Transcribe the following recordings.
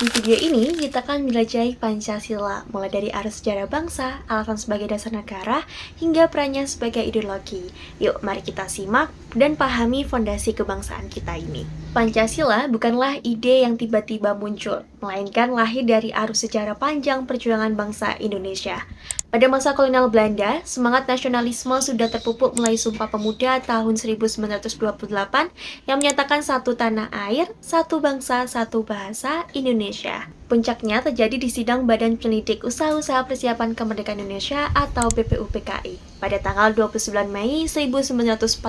Di video ini, kita akan menjelajahi Pancasila, mulai dari arus sejarah bangsa, alasan sebagai dasar negara, hingga perannya sebagai ideologi. Yuk, mari kita simak dan pahami fondasi kebangsaan kita ini. Pancasila bukanlah ide yang tiba-tiba muncul, melainkan lahir dari arus sejarah panjang perjuangan bangsa Indonesia. Pada masa kolonial Belanda, semangat nasionalisme sudah terpupuk mulai Sumpah Pemuda tahun 1928 yang menyatakan satu tanah air, satu bangsa, satu bahasa, Indonesia. Puncaknya terjadi di sidang Badan Penyelidik Usaha-Usaha Persiapan Kemerdekaan Indonesia atau BPUPKI pada tanggal 29 Mei 1945.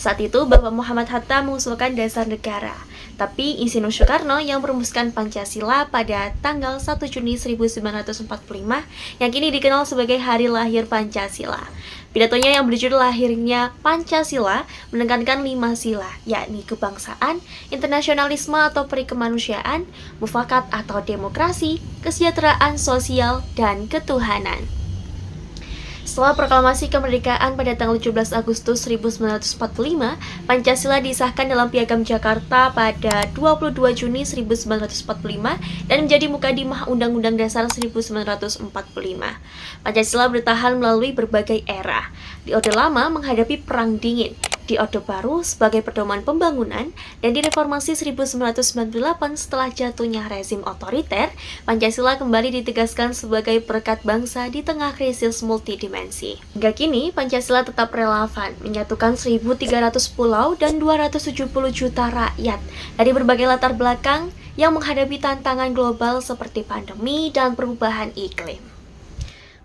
Saat itu, Bapak Muhammad Hatta mengusulkan dasar negara, tapi Insinyur Soekarno yang merumuskan Pancasila pada tanggal 1 Juni 1945 yang kini dikenal sebagai Hari Lahir Pancasila. Pidatonya yang berjudul Lahirnya Pancasila menekankan 5 sila, yakni kebangsaan, internasionalisme atau perikemanusiaan, mufakat atau demokrasi, kesejahteraan sosial, dan ketuhanan. Setelah proklamasi kemerdekaan pada tanggal 17 Agustus 1945, Pancasila disahkan dalam Piagam Jakarta pada 22 Juni 1945 dan menjadi mukadimah Undang-Undang Dasar 1945. Pancasila bertahan melalui berbagai era. Di Orde Lama menghadapi Perang Dingin, di Orde Baru sebagai pedoman pembangunan, dan di Reformasi 1998 setelah jatuhnya rezim otoriter, Pancasila kembali ditegaskan sebagai perekat bangsa di tengah krisis multidimensi. Hingga kini, Pancasila tetap relevan, menyatukan 1.300 pulau dan 270 juta rakyat dari berbagai latar belakang yang menghadapi tantangan global seperti pandemi dan perubahan iklim.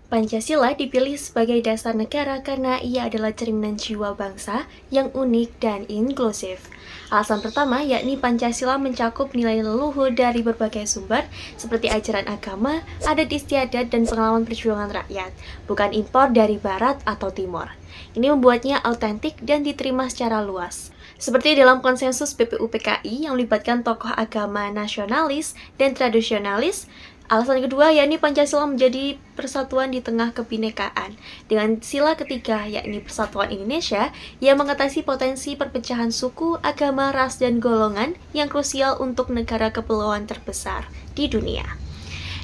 Pancasila dipilih sebagai dasar negara karena ia adalah cerminan jiwa bangsa yang unik dan inklusif. Alasan pertama yakni Pancasila mencakup nilai leluhur dari berbagai sumber seperti ajaran agama, adat istiadat, dan pengalaman perjuangan rakyat, bukan impor dari barat atau timur. Ini membuatnya autentik dan diterima secara luas. Seperti dalam konsensus BPUPKI yang melibatkan tokoh agama nasionalis dan tradisionalis. Alasan kedua yakni Pancasila menjadi persatuan di tengah kebinekaan. Dengan sila ketiga yakni Persatuan Indonesia yang mengatasi potensi perpecahan suku, agama, ras, dan golongan yang krusial untuk negara kepulauan terbesar di dunia.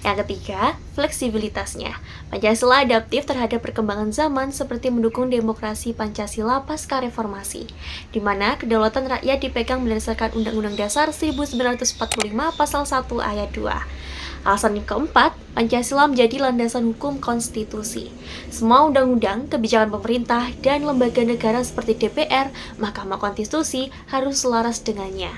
Yang ketiga, fleksibilitasnya. Pancasila adaptif terhadap perkembangan zaman seperti mendukung demokrasi Pancasila pasca reformasi, di mana kedaulatan rakyat dipegang berdasarkan Undang-Undang Dasar 1945 Pasal 1 Ayat 2. Alasan yang keempat, Pancasila menjadi landasan hukum konstitusi. Semua undang-undang, kebijakan pemerintah, dan lembaga negara seperti DPR, Mahkamah Konstitusi harus selaras dengannya.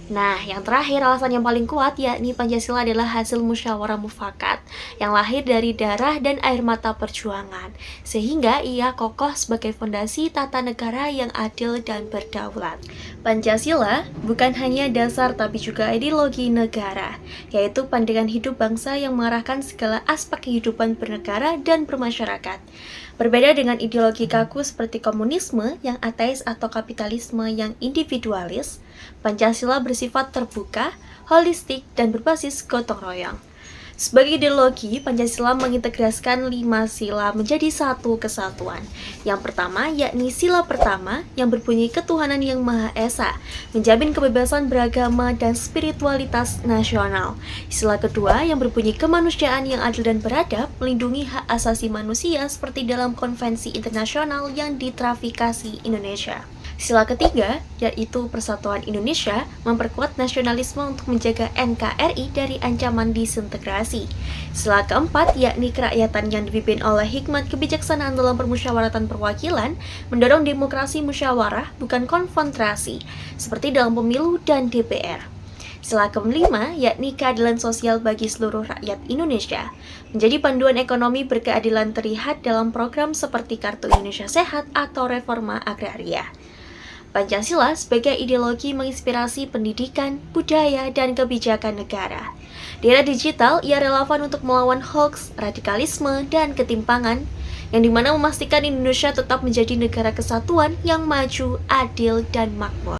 Nah, yang terakhir, alasan yang paling kuat yakni Pancasila adalah hasil musyawarah mufakat yang lahir dari darah dan air mata perjuangan, sehingga ia kokoh sebagai fondasi tata negara yang adil dan berdaulat. Pancasila bukan hanya dasar tapi juga ideologi negara, yaitu pandangan hidup bangsa yang mengarahkan segala aspek kehidupan bernegara dan bermasyarakat. Berbeda dengan ideologi kaku seperti komunisme yang ateis atau kapitalisme yang individualis, Pancasila bersifat terbuka, holistik, dan berbasis gotong royong. Sebagai ideologi, Pancasila mengintegrasikan 5 sila menjadi satu kesatuan. Yang pertama yakni sila pertama yang berbunyi ketuhanan yang Maha Esa, menjamin kebebasan beragama dan spiritualitas nasional. Sila kedua yang berbunyi kemanusiaan yang adil dan beradab, melindungi hak asasi manusia seperti dalam konvensi internasional yang ditrafikasi Indonesia. Sila ketiga, yaitu Persatuan Indonesia, memperkuat nasionalisme untuk menjaga NKRI dari ancaman disintegrasi. Sila keempat, yakni kerakyatan yang dipimpin oleh hikmat kebijaksanaan dalam permusyawaratan perwakilan, mendorong demokrasi musyawarah, bukan konfrontasi, seperti dalam pemilu dan DPR. Sila kelima, yakni keadilan sosial bagi seluruh rakyat Indonesia, menjadi panduan ekonomi berkeadilan terlihat dalam program seperti Kartu Indonesia Sehat atau Reforma Agraria. Pancasila sebagai ideologi menginspirasi pendidikan, budaya, dan kebijakan negara. Di era digital, ia relevan untuk melawan hoax, radikalisme, dan ketimpangan, yang dimana memastikan Indonesia tetap menjadi negara kesatuan yang maju, adil, dan makmur.